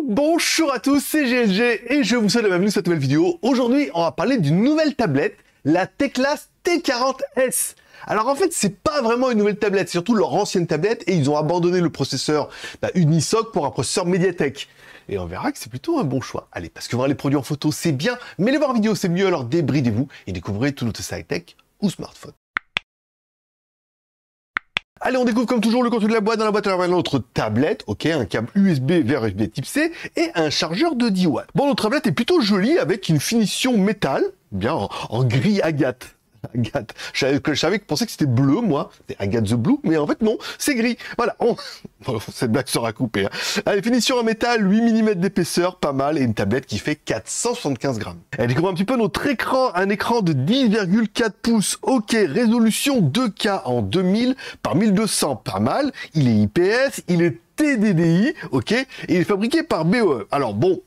Bonjour à tous, c'est GLG et je vous souhaite la bienvenue sur cette nouvelle vidéo. Aujourd'hui, on va parler d'une nouvelle tablette, la Teclas T40S. Alors en fait, c'est pas vraiment une nouvelle tablette, c'est surtout leur ancienne tablette et ils ont abandonné le processeur Unisoc pour un processeur Mediatek. Et on verra que c'est plutôt un bon choix. Allez, parce que voir les produits en photo, c'est bien, mais les voir en vidéo, c'est mieux, alors débridez-vous et découvrez tout notre high-tech ou smartphone. Allez, on découvre comme toujours le contenu de la boîte. Dans la boîte, on a notre tablette, ok, un câble USB vers USB type C et un chargeur de 10 watts. Bon, notre tablette est plutôt jolie avec une finition métal, bien en gris agate. Agathe. Je savais que pensais que c'était bleu, moi. C'est Agathe the Blue, mais en fait, non, c'est gris. Voilà. Cette blague sera coupée. Hein. Allez, finition en métal, 8 mm d'épaisseur, pas mal, et une tablette qui fait 475 grammes. Elle découvre un petit peu notre écran, un écran de 10,4 pouces. Ok, résolution 2K en 2000 par 1200, pas mal. Il est IPS, il est TDDI, ok, et il est fabriqué par BOE. Alors bon,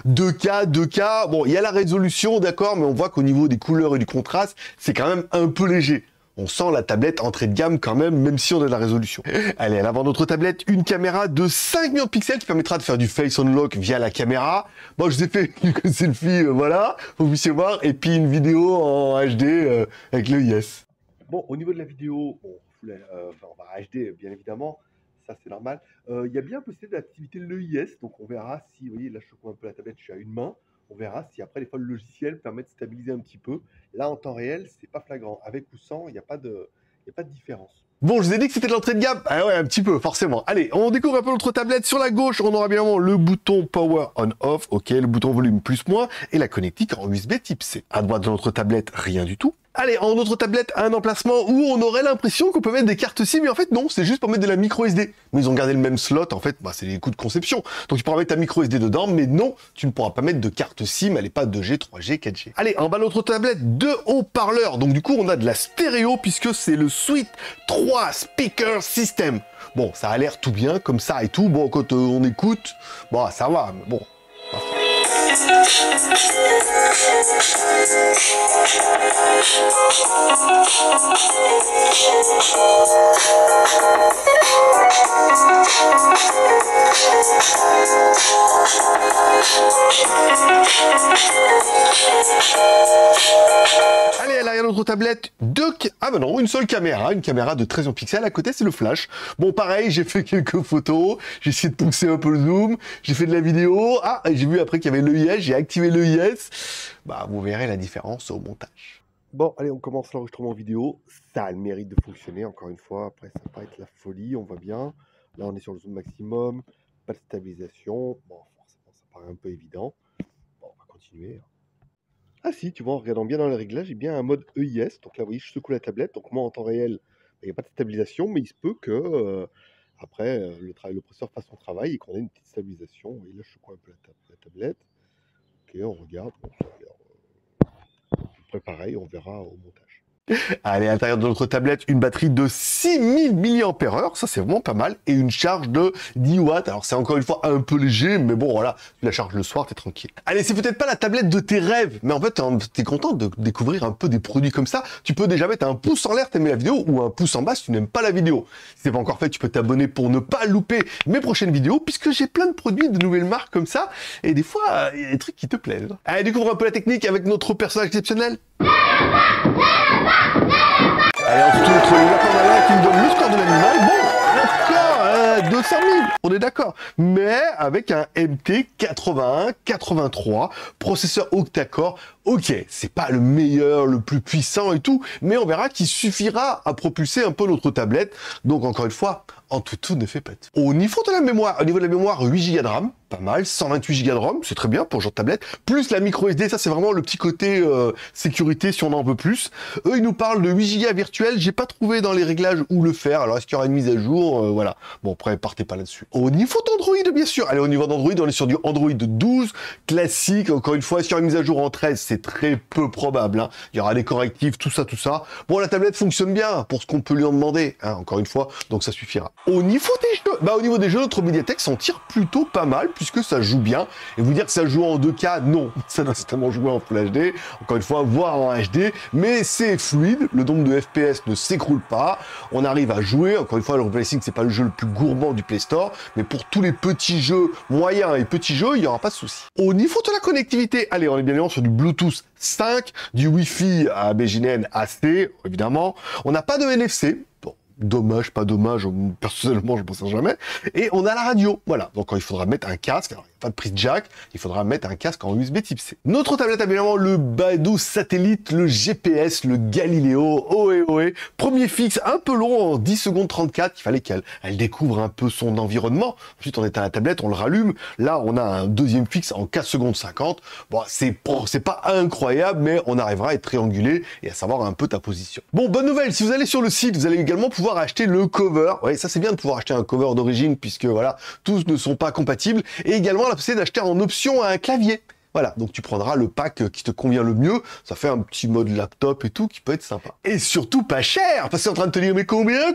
2K, bon, il y a la résolution, d'accord, mais on voit qu'au niveau des couleurs et du contraste, c'est quand même un peu léger. On sent la tablette entrée de gamme quand même si on a de la résolution. Allez, à l'avant de notre tablette, une caméra de 5 millions de pixels qui permettra de faire du face unlock via la caméra. Bon, je vous ai fait quelques selfies, voilà, vous puissiez voir, et puis une vidéo en HD avec le IS. Bon, au niveau de la vidéo, bon, on va HD bien évidemment. Ça c'est normal. Il y a bien possibilité d'activer l'EIS, donc on verra si, vous voyez, là je secoue un peu la tablette, je suis à une main, on verra si après des fois le logiciel permet de stabiliser un petit peu. Là en temps réel, c'est pas flagrant. Avec ou sans, il n'y a pas de différence. Bon, je vous ai dit que c'était de l'entrée de gamme. Ah ouais, un petit peu, forcément. Allez, on découvre un peu notre tablette. Sur la gauche, on aura bien évidemment le bouton Power On-Off, ok, le bouton volume plus-moins, et la connectique en USB type C. À droite de notre tablette, rien du tout. Allez, en notre tablette, un emplacement où on aurait l'impression qu'on peut mettre des cartes SIM, mais en fait non, c'est juste pour mettre de la micro SD. Mais ils ont gardé le même slot, en fait, c'est les coûts de conception. Donc tu pourras mettre ta micro SD dedans, mais non, tu ne pourras pas mettre de carte SIM, elle n'est pas 2G, 3G, 4G. Allez, en bas de notre tablette, deux haut-parleurs. Donc du coup, on a de la stéréo, puisque c'est le Suite 3 Speaker System. Bon, ça a l'air tout bien, comme ça et tout. Bon, quand on écoute, bon, ça va, mais bon. Allez, à l'arrière de notre tablette, une seule caméra, une caméra de 13 pixels. À côté, c'est le flash. Bon, pareil, j'ai fait quelques photos, j'ai essayé de pousser un peu le zoom, j'ai fait de la vidéo. Ah, et j'ai vu après qu'il y avait l'EIS, j'ai activé l'EIS. Vous verrez la différence au montage. Bon, allez, on commence l'enregistrement vidéo. Ça a le mérite de fonctionner, encore une fois. Après, ça va pas être la folie, on voit bien. Là, on est sur le zoom maximum, pas de stabilisation. Bon, forcément, ça paraît un peu évident. Bon, on va continuer. Ah si, tu vois, en regardant bien dans les réglages, j'ai bien un mode EIS. Donc là, vous voyez, je secoue la tablette. Donc moi, en temps réel, il n'y a pas de stabilisation, mais il se peut que, après, le processeur fasse son travail et qu'on ait une petite stabilisation. Vous voyez, là, je secoue un peu la tablette. Ok, on regarde. Bon, ça a l'air après pareil, on verra au montage. Allez, à l'intérieur de notre tablette, une batterie de 6000 mAh, ça c'est vraiment pas mal, et une charge de 10 watts. Alors c'est encore une fois un peu léger, mais bon voilà, tu la charges le soir, t'es tranquille. Allez, c'est peut-être pas la tablette de tes rêves, mais en fait t'es content de découvrir un peu des produits comme ça. Tu peux déjà mettre un pouce en l'air, t'aimes la vidéo, ou un pouce en bas si tu n'aimes pas la vidéo. Si c'est pas encore fait, tu peux t'abonner pour ne pas louper mes prochaines vidéos, puisque j'ai plein de produits de nouvelles marques comme ça, et des fois, il y a des trucs qui te plaisent. Allez, découvre un peu la technique avec notre personnage exceptionnel. Allez, ensuite, notre lapin malin qui nous donne le score de l'animal. Bon, d'accord, 200 000, on est d'accord. Mais avec un MT8183, processeur octa-core. Ok, c'est pas le meilleur, le plus puissant et tout, mais on verra qu'il suffira à propulser un peu notre tablette. Donc encore une fois, en tout ne fait pas tout. Au niveau de la mémoire, 8 Go de RAM, pas mal, 128 Go de RAM, c'est très bien pour ce genre de tablette, plus la micro SD, ça c'est vraiment le petit côté sécurité si on en veut plus. Eux, ils nous parlent de 8 Go virtuels, j'ai pas trouvé dans les réglages où le faire, alors est-ce qu'il y aura une mise à jour, voilà. Bon, après, partez pas là-dessus. Au niveau d'Android, bien sûr, allez, au niveau d'Android, on est sur du Android 12, classique, encore une fois, s'il y aura une mise à jour en 13, c'est très peu probable, hein. Il y aura des correctifs, tout ça. Bon, la tablette fonctionne bien pour ce qu'on peut lui en demander, hein, encore une fois, donc ça suffira. Au niveau des jeux, notre médiathèque s'en tire plutôt pas mal, puisque ça joue bien. Et vous dire que ça joue en 2K, non. Ça doit certainement jouer en Full HD, encore une fois, voire en HD, mais c'est fluide, le nombre de FPS ne s'écroule pas, on arrive à jouer, encore une fois, le Ray Tracing, c'est pas le jeu le plus gourmand du Play Store, mais pour tous les petits jeux, moyens et petits jeux, il n'y aura pas de souci. Au niveau de la connectivité, allez, on est bien évidemment sur du Bluetooth 5, du Wi-Fi à BGN AC, évidemment, on n'a pas de NFC, bon. Dommage, pas dommage, personnellement je ne pense jamais. Et on a la radio, voilà. Donc il faudra mettre un casque, alors il n'y a pas de prise jack, il faudra mettre un casque en USB type C. Notre tablette a bien évidemment le Badoo satellite, le GPS, le Galileo, ohé ohé. Premier fixe un peu long, en 10 secondes 34, il fallait qu'elle découvre un peu son environnement. Ensuite on éteint la tablette, on le rallume. Là on a un deuxième fixe en 4 secondes 50. Bon, c'est pas incroyable, mais on arrivera à être triangulé et à savoir un peu ta position. Bon, bonne nouvelle, si vous allez sur le site, vous allez également pouvoir acheter le cover. Ouais, ça c'est bien de pouvoir acheter un cover d'origine puisque voilà, tous ne sont pas compatibles. Et également la possibilité d'acheter en option un clavier. Voilà, donc tu prendras le pack qui te convient le mieux. Ça fait un petit mode laptop et tout qui peut être sympa. Et surtout pas cher, parce que c'est en train de te dire mais combien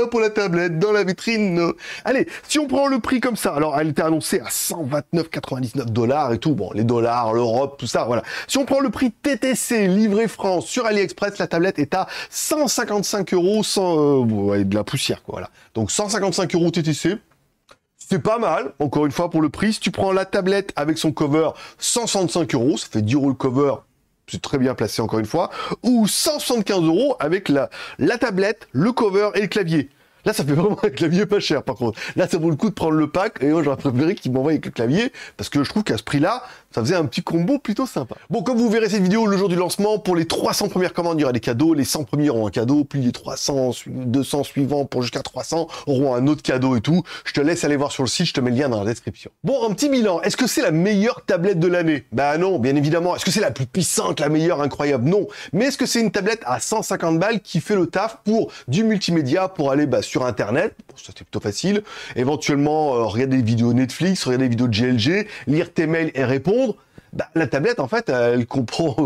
pour la tablette dans la vitrine? Allez, si on prend le prix comme ça, alors elle était annoncée à 129,99 $ et tout. Bon, les dollars, l'Europe, tout ça, voilà. Si on prend le prix TTC livré France sur AliExpress, la tablette est à 155 € sans ouais, de la poussière quoi. Voilà. Donc 155 € TTC. C'est pas mal, encore une fois, pour le prix. Si tu prends la tablette avec son cover, 165 €, ça fait 10 € le cover, c'est très bien placé, encore une fois, ou 175 € avec la tablette, le cover et le clavier. Là, ça fait vraiment un clavier pas cher, par contre. Là, ça vaut le coup de prendre le pack, et moi, j'aurais préféré qu'il m'envoie avec le clavier, parce que je trouve qu'à ce prix-là, ça faisait un petit combo plutôt sympa. Bon, comme vous verrez cette vidéo le jour du lancement, pour les 300 premières commandes, il y aura des cadeaux, les 100 premiers auront un cadeau, puis les 300, 200 suivants pour jusqu'à 300 auront un autre cadeau et tout. Je te laisse aller voir sur le site, je te mets le lien dans la description. Bon, un petit bilan. Est-ce que c'est la meilleure tablette de l'année? Bah non, bien évidemment. Est-ce que c'est la plus puissante, la meilleure, incroyable? Non. Mais est-ce que c'est une tablette à 150 balles qui fait le taf pour du multimédia, pour aller sur Internet? Ça c'est plutôt facile. Éventuellement, regarder des vidéos Netflix, regarder des vidéos de GLG, lire tes mails et répondre. Bah, la tablette, en fait, elle comprend,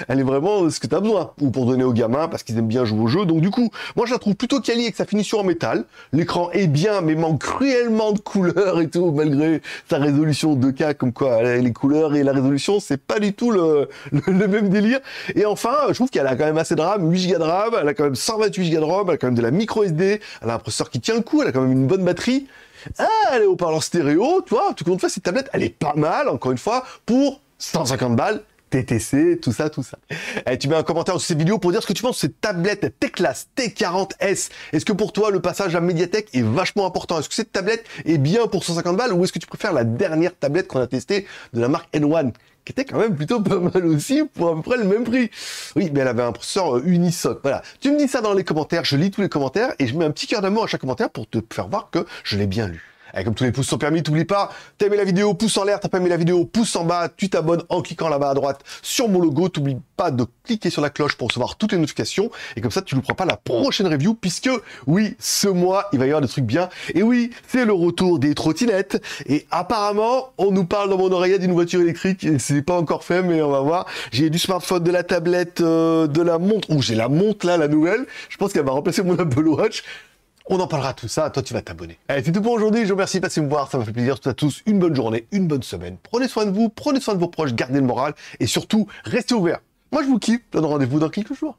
elle est vraiment ce que tu as besoin. Ou pour donner aux gamins, parce qu'ils aiment bien jouer au jeu. Donc du coup, moi je la trouve plutôt quali avec sa finition en métal. L'écran est bien, mais manque cruellement de couleurs et tout, malgré sa résolution 2K, comme quoi les couleurs et la résolution, c'est pas du tout le même délire. Et enfin, je trouve qu'elle a quand même assez de RAM, 8 Go de RAM, elle a quand même 128 Go de ROM, elle a quand même de la micro SD, elle a un processeur qui tient le coup, elle a quand même une bonne batterie. Ah, elle est haut-parleur stéréo, tu vois, tout compte fait, cette tablette, elle est pas mal, encore une fois, pour 150 balles, TTC, tout ça, tout ça. Et tu mets un commentaire sous cette vidéo pour dire ce que tu penses de cette tablette Teclas T40S. Est-ce que pour toi, le passage à médiathèque est vachement important? Est-ce que cette tablette est bien pour 150 balles ou est-ce que tu préfères la dernière tablette qu'on a testée de la marque N1 qui était quand même plutôt pas mal aussi pour à peu près le même prix? Oui, mais elle avait un processeur Unisoc. Voilà. Tu me dis ça dans les commentaires, je lis tous les commentaires et je mets un petit cœur d'amour à chaque commentaire pour te faire voir que je l'ai bien lu. Et comme tous les pouces sont permis, t'oublies pas, t'as aimé la vidéo, pouce en l'air, t'as pas aimé la vidéo, pouce en bas, tu t'abonnes en cliquant là-bas à droite sur mon logo, t'oublies pas de cliquer sur la cloche pour recevoir toutes les notifications, et comme ça tu ne louperas pas la prochaine review, puisque oui, ce mois, il va y avoir des trucs bien, et oui, c'est le retour des trottinettes, et apparemment, on nous parle dans mon oreillette d'une voiture électrique, et c'est pas encore fait, mais on va voir, j'ai du smartphone, de la tablette, de la montre, j'ai la montre là, la nouvelle, je pense qu'elle va remplacer mon Apple Watch. On en parlera tout ça, toi tu vas t'abonner. Allez, c'est tout pour aujourd'hui, je vous remercie de passer me voir, ça m'a fait plaisir, à tous, une bonne journée, une bonne semaine. Prenez soin de vous, prenez soin de vos proches, gardez le moral, et surtout, restez ouverts. Moi je vous kiffe, je vous donne rendez-vous dans quelques jours.